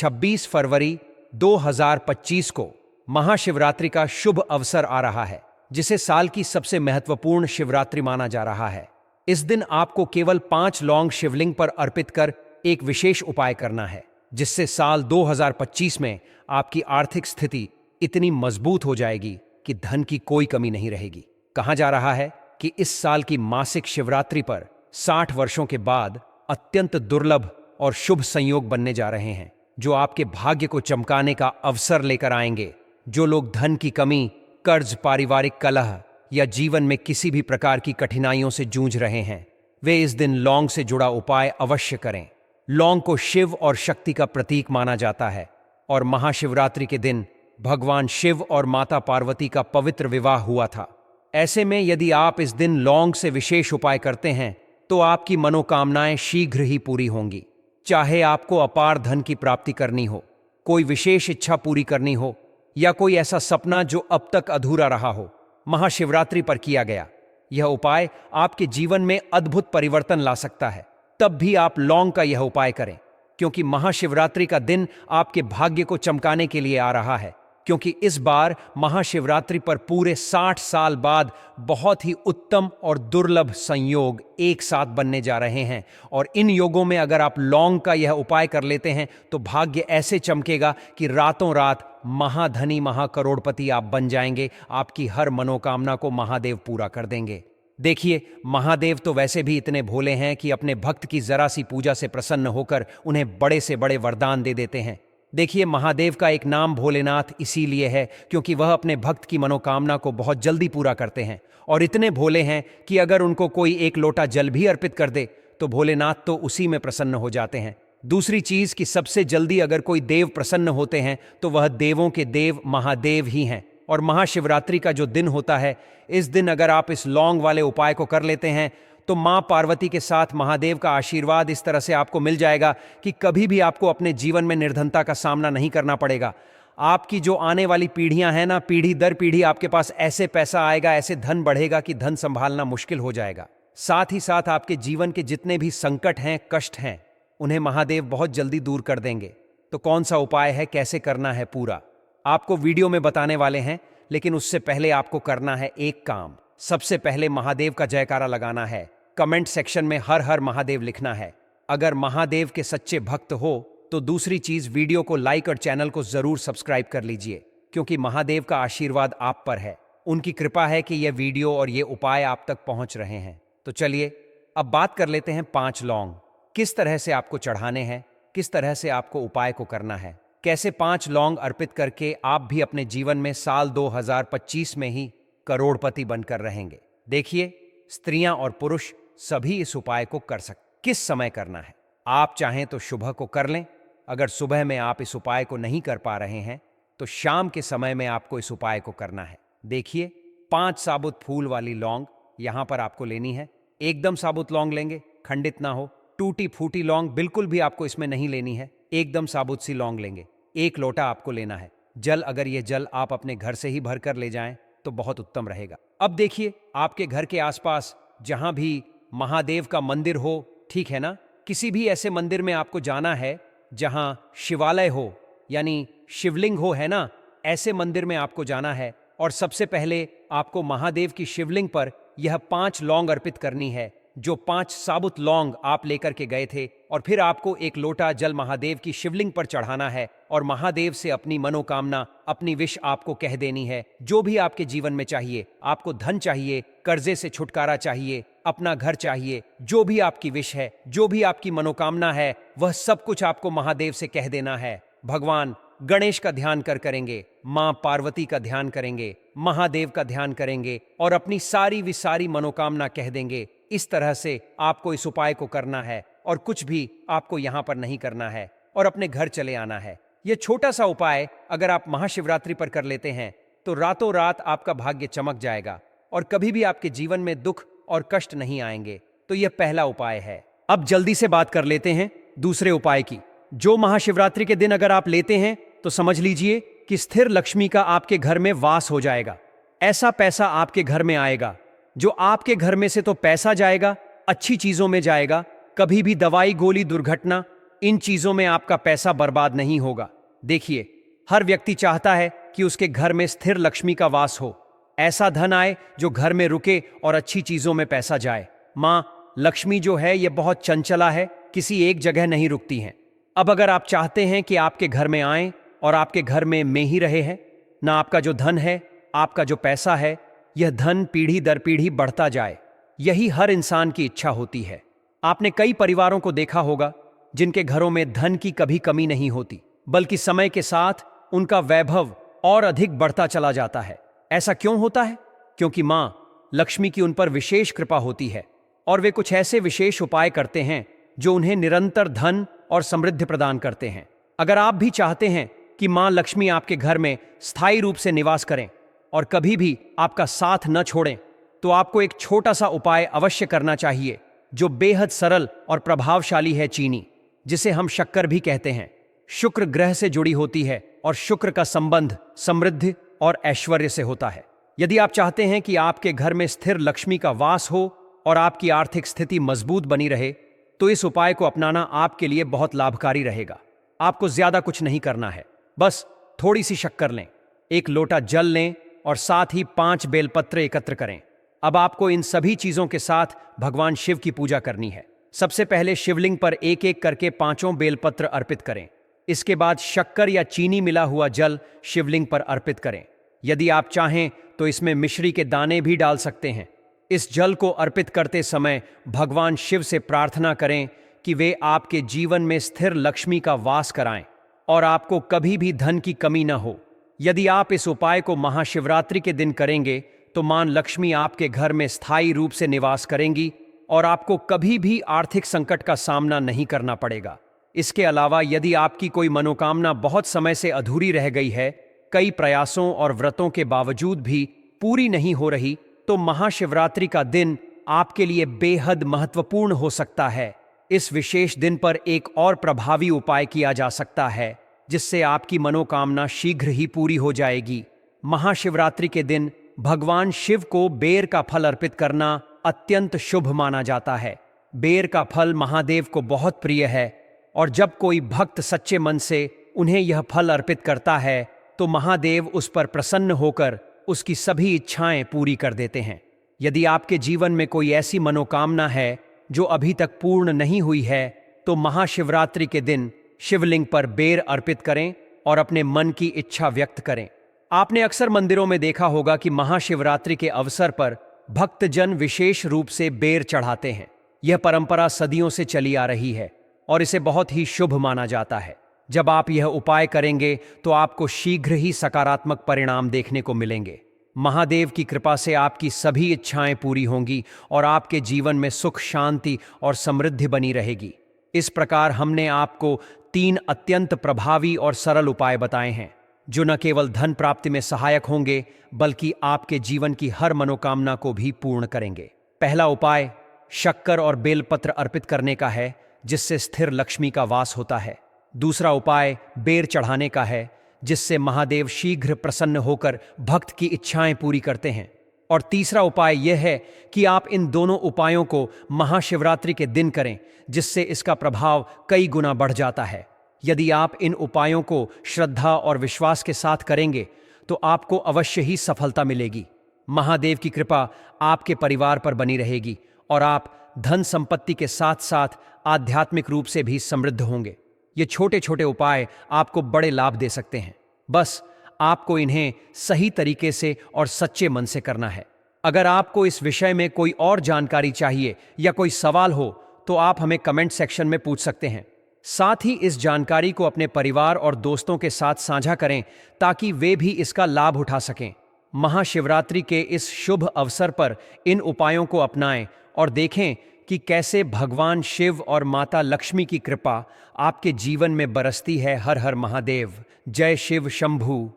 26 फरवरी 2025 को महाशिवरात्रि का शुभ अवसर आ रहा है, जिसे साल की सबसे महत्वपूर्ण शिवरात्रि माना जा रहा है। इस दिन आपको केवल 5 लौंग शिवलिंग पर अर्पित कर एक विशेष उपाय करना है, जिससे साल 2025 में आपकी आर्थिक स्थिति इतनी मजबूत हो जाएगी कि धन की कोई कमी नहीं रहेगी। कहा जा रहा है कि इस साल की मासिक शिवरात्रि पर 60 वर्षों के बाद अत्यंत दुर्लभ और शुभ संयोग बनने जा रहे हैं, जो आपके भाग्य को चमकाने का अवसर लेकर आएंगे। जो लोग धन की कमी, कर्ज, पारिवारिक कलह या जीवन में किसी भी प्रकार की कठिनाइयों से जूझ रहे हैं, वे इस दिन लौंग से जुड़ा उपाय अवश्य करें। लौंग को शिव और शक्ति का प्रतीक माना जाता है और महाशिवरात्रि के दिन भगवान शिव और माता पार्वती का पवित्र विवाह हुआ था। ऐसे में यदि आप इस दिन लौंग से विशेष उपाय करते हैं तो आपकी मनोकामनाएं शीघ्र ही पूरी होंगी। चाहे आपको अपार धन की प्राप्ति करनी हो, कोई विशेष इच्छा पूरी करनी हो या कोई ऐसा सपना जो अब तक अधूरा रहा हो, महाशिवरात्रि पर किया गया यह उपाय आपके जीवन में अद्भुत परिवर्तन ला सकता है। तब भी आप लौंग का यह उपाय करें, क्योंकि महाशिवरात्रि का दिन आपके भाग्य को चमकाने के लिए आ रहा है। क्योंकि इस बार महाशिवरात्रि पर पूरे 60 साल बाद बहुत ही उत्तम और दुर्लभ संयोग एक साथ बनने जा रहे हैं, और इन योगों में अगर आप लौंग का यह उपाय कर लेते हैं तो भाग्य ऐसे चमकेगा कि रातों रात महाधनी, महाकरोड़पति आप बन जाएंगे। आपकी हर मनोकामना को महादेव पूरा कर देंगे। देखिए, महादेव तो वैसे भी इतने भोले हैं कि अपने भक्त की जरा सी पूजा से प्रसन्न होकर उन्हें बड़े से बड़े वरदान दे देते हैं। देखिए, महादेव का एक नाम भोलेनाथ इसीलिए है क्योंकि वह अपने भक्त की मनोकामना को बहुत जल्दी पूरा करते हैं, और इतने भोले हैं कि अगर उनको कोई एक लोटा जल भी अर्पित कर दे तो भोलेनाथ तो उसी में प्रसन्न हो जाते हैं। दूसरी चीज कि सबसे जल्दी अगर कोई देव प्रसन्न होते हैं तो वह देवों के देव महादेव ही हैं। और महाशिवरात्रि का जो दिन होता है, इस दिन अगर आप इस लौंग वाले उपाय को कर लेते हैं तो मां पार्वती के साथ महादेव का आशीर्वाद इस तरह से आपको मिल जाएगा कि कभी भी आपको अपने जीवन में निर्धनता का सामना नहीं करना पड़ेगा। आपकी जो आने वाली पीढ़ियां हैं ना, पीढ़ी दर पीढ़ी आपके पास ऐसे पैसा आएगा, ऐसे धन बढ़ेगा कि धन संभालना मुश्किल हो जाएगा। साथ ही साथ आपके जीवन के जितने भी संकट हैं, कष्ट हैं, उन्हें महादेव बहुत जल्दी दूर कर देंगे। तो कौन सा उपाय है, कैसे करना है, पूरा आपको वीडियो में बताने वाले हैं। लेकिन उससे पहले आपको करना है एक काम। सबसे पहले महादेव का जयकारा लगाना है, कमेंट सेक्शन में हर हर महादेव लिखना है। अगर महादेव के सच्चे भक्त हो तो दूसरी चीज, वीडियो को लाइक और चैनल को जरूर सब्सक्राइब कर लीजिए, क्योंकि महादेव का आशीर्वाद आप पर है। उनकी कृपा है कि यह वीडियो और ये उपाय आप तक पहुंच रहे हैं। तो चलिए अब बात कर लेते हैं 5 लौंग किस तरह से आपको चढ़ाने हैं, किस तरह से आपको उपाय को करना है, कैसे 5 लौंग अर्पित करके आप भी अपने जीवन में साल 2025 में ही करोड़पति बनकर रहेंगे। देखिए, स्त्रियां और पुरुष सभी इस उपाय को कर सकते। किस समय करना है? आप चाहें तो सुबह को कर लें। अगर सुबह में आप इस उपाय को नहीं कर पा रहे हैं तो शाम के समय में आपको इस उपाय को करना है। देखिए, 5 साबुत फूल वाली लौंग यहां पर आपको लेनी है। एकदम साबुत लौंग लेंगे, खंडित ना हो। टूटी फूटी लौंग बिल्कुल भी आपको इसमें नहीं लेनी है, एकदम साबुत सी लौंग लेंगे। 1 लोटा आपको लेना है जल। अगर ये जल आप अपने घर से ही भर कर ले जाएं तो बहुत उत्तम रहेगा। अब देखिए, आपके घर के आसपास जहां भी महादेव का मंदिर हो, ठीक है ना, किसी भी ऐसे मंदिर में आपको जाना है जहां शिवालय हो, यानी शिवलिंग हो, है ना, ऐसे मंदिर में आपको जाना है। और सबसे पहले आपको महादेव की शिवलिंग पर यह 5 लौंग अर्पित करनी है, जो 5 साबुत लौंग आप लेकर के गए थे। और फिर आपको 1 लोटा जल महादेव की शिवलिंग पर चढ़ाना है और महादेव से अपनी मनोकामना, अपनी विश आपको कह देनी है। जो भी आपके जीवन में चाहिए, आपको धन चाहिए, कर्जे से छुटकारा चाहिए, अपना घर चाहिए, जो भी आपकी विश है, जो भी आपकी मनोकामना है, वह सब कुछ आपको महादेव से कह देना है। भगवान गणेश का ध्यान करेंगे, मां पार्वती का ध्यान करेंगे, महादेव का ध्यान करेंगे और अपनी सारी मनोकामना कह देंगे। इस तरह से आपको इस उपाय को करना है और कुछ भी आपको यहां पर नहीं करना है और अपने घर चले आना है। यह छोटा सा उपाय अगर आप महाशिवरात्रि पर कर लेते हैं तो रातों रात आपका भाग्य चमक जाएगा और कभी भी आपके जीवन में दुख और कष्ट नहीं आएंगे। तो यह पहला उपाय है। अब जल्दी से बात कर लेते हैं दूसरे उपाय की, जो महाशिवरात्रि के दिन अगर आप लेते हैं तो समझ लीजिए कि स्थिर लक्ष्मी का आपके घर में वास हो जाएगा। ऐसा पैसा आपके घर में आएगा जो आपके घर में से तो पैसा जाएगा, अच्छी चीजों में जाएगा। कभी भी दवाई, गोली, दुर्घटना इन चीजों में आपका पैसा बर्बाद नहीं होगा। देखिए, हर व्यक्ति चाहता है कि उसके घर में स्थिर लक्ष्मी का वास हो, ऐसा धन आए जो घर में रुके और अच्छी चीजों में पैसा जाए। मां लक्ष्मी जो है ये बहुत चंचला है, किसी एक जगह नहीं रुकती हैं। अब अगर आप चाहते हैं कि आपके घर में आए और आपके घर में ही रहे हैं, ना आपका जो धन है, आपका जो पैसा है, यह धन पीढ़ी दर पीढ़ी बढ़ता जाए, यही हर इंसान की इच्छा होती है। आपने कई परिवारों को देखा होगा जिनके घरों में धन की कभी कमी नहीं होती, बल्कि समय के साथ उनका वैभव और अधिक बढ़ता चला जाता है। ऐसा क्यों होता है? क्योंकि मां लक्ष्मी की उन पर विशेष कृपा होती है और वे कुछ ऐसे विशेष उपाय करते हैं जो उन्हें निरंतर धन और समृद्धि प्रदान करते हैं। अगर आप भी चाहते हैं कि मां लक्ष्मी आपके घर में स्थायी रूप से निवास करें और कभी भी आपका साथ न छोड़ें, तो आपको एक छोटा सा उपाय अवश्य करना चाहिए जो बेहद सरल और प्रभावशाली है। चीनी, जिसे हम शक्कर भी कहते हैं, शुक्र ग्रह से जुड़ी होती है और शुक्र का संबंध समृद्धि और ऐश्वर्य से होता है। यदि आप चाहते हैं कि आपके घर में स्थिर लक्ष्मी का वास हो और आपकी आर्थिक स्थिति मजबूत बनी रहे, तो इस उपाय को अपनाना आपके लिए बहुत लाभकारी रहेगा। आपको ज्यादा कुछ नहीं करना है, बस थोड़ी सी शक्कर लें, एक लोटा जल लें और साथ ही 5 बेलपत्र एकत्र करें। अब आपको इन सभी चीजों के साथ भगवान शिव की पूजा करनी है। सबसे पहले शिवलिंग पर एक एक करके 5 बेलपत्र अर्पित करें। इसके बाद शक्कर या चीनी मिला हुआ जल शिवलिंग पर अर्पित करें। यदि आप चाहें तो इसमें मिश्री के दाने भी डाल सकते हैं। इस जल को अर्पित करते समय भगवान शिव से प्रार्थना करें कि वे आपके जीवन में स्थिर लक्ष्मी का वास कराएं और आपको कभी भी धन की कमी न हो। यदि आप इस उपाय को महाशिवरात्रि के दिन करेंगे तो मां लक्ष्मी आपके घर में स्थायी रूप से निवास करेंगी और आपको कभी भी आर्थिक संकट का सामना नहीं करना पड़ेगा। इसके अलावा यदि आपकी कोई मनोकामना बहुत समय से अधूरी रह गई है, कई प्रयासों और व्रतों के बावजूद भी पूरी नहीं हो रही, तो महाशिवरात्रि का दिन आपके लिए बेहद महत्वपूर्ण हो सकता है। इस विशेष दिन पर एक और प्रभावी उपाय किया जा सकता है जिससे आपकी मनोकामना शीघ्र ही पूरी हो जाएगी। महाशिवरात्रि के दिन भगवान शिव को बेर का फल अर्पित करना अत्यंत शुभ माना जाता है। बेर का फल महादेव को बहुत प्रिय है और जब कोई भक्त सच्चे मन से उन्हें यह फल अर्पित करता है तो महादेव उस पर प्रसन्न होकर उसकी सभी इच्छाएं पूरी कर देते हैं। यदि आपके जीवन में कोई ऐसी मनोकामना है जो अभी तक पूर्ण नहीं हुई है, तो महाशिवरात्रि के दिन शिवलिंग पर बेर अर्पित करें और अपने मन की इच्छा व्यक्त करें। आपने अक्सर मंदिरों में देखा होगा कि महाशिवरात्रि के अवसर पर भक्तजन विशेष रूप से बेर चढ़ाते हैं। यह परंपरा सदियों से चली आ रही है और इसे बहुत ही शुभ माना जाता है। जब आप यह उपाय करेंगे तो आपको शीघ्र ही सकारात्मक परिणाम देखने को मिलेंगे। महादेव की कृपा से आपकी सभी इच्छाएं पूरी होंगी और आपके जीवन में सुख, शांति और समृद्धि बनी रहेगी। इस प्रकार हमने आपको 3 अत्यंत प्रभावी और सरल उपाय बताए हैं जो न केवल धन प्राप्ति में सहायक होंगे बल्कि आपके जीवन की हर मनोकामना को भी पूर्ण करेंगे। पहला उपाय शक्कर और बेलपत्र अर्पित करने का है जिससे स्थिर लक्ष्मी का वास होता है। दूसरा उपाय बेर चढ़ाने का है जिससे महादेव शीघ्र प्रसन्न होकर भक्त की इच्छाएं पूरी करते हैं। और तीसरा उपाय यह है कि आप इन दोनों उपायों को महाशिवरात्रि के दिन करें जिससे इसका प्रभाव कई गुना बढ़ जाता है। यदि आप इन उपायों को श्रद्धा और विश्वास के साथ करेंगे तो आपको अवश्य ही सफलता मिलेगी। महादेव की कृपा आपके परिवार पर बनी रहेगी और आप धन संपत्ति के साथ साथ आध्यात्मिक रूप से भी समृद्ध होंगे। ये छोटे छोटे उपाय आपको बड़े लाभ दे सकते हैं, बस आपको इन्हें सही तरीके से और सच्चे मन से करना है। अगर आपको इस विषय में कोई और जानकारी चाहिए या कोई सवाल हो तो आप हमें कमेंट सेक्शन में पूछ सकते हैं। साथ ही इस जानकारी को अपने परिवार और दोस्तों के साथ साझा करें ताकि वे भी इसका लाभ उठा सकें। महाशिवरात्रि के इस शुभ अवसर पर इन उपायों को अपनाएं और देखें कि कैसे भगवान शिव और माता लक्ष्मी की कृपा आपके जीवन में बरसती है। हर हर महादेव। जय शिव शंभू।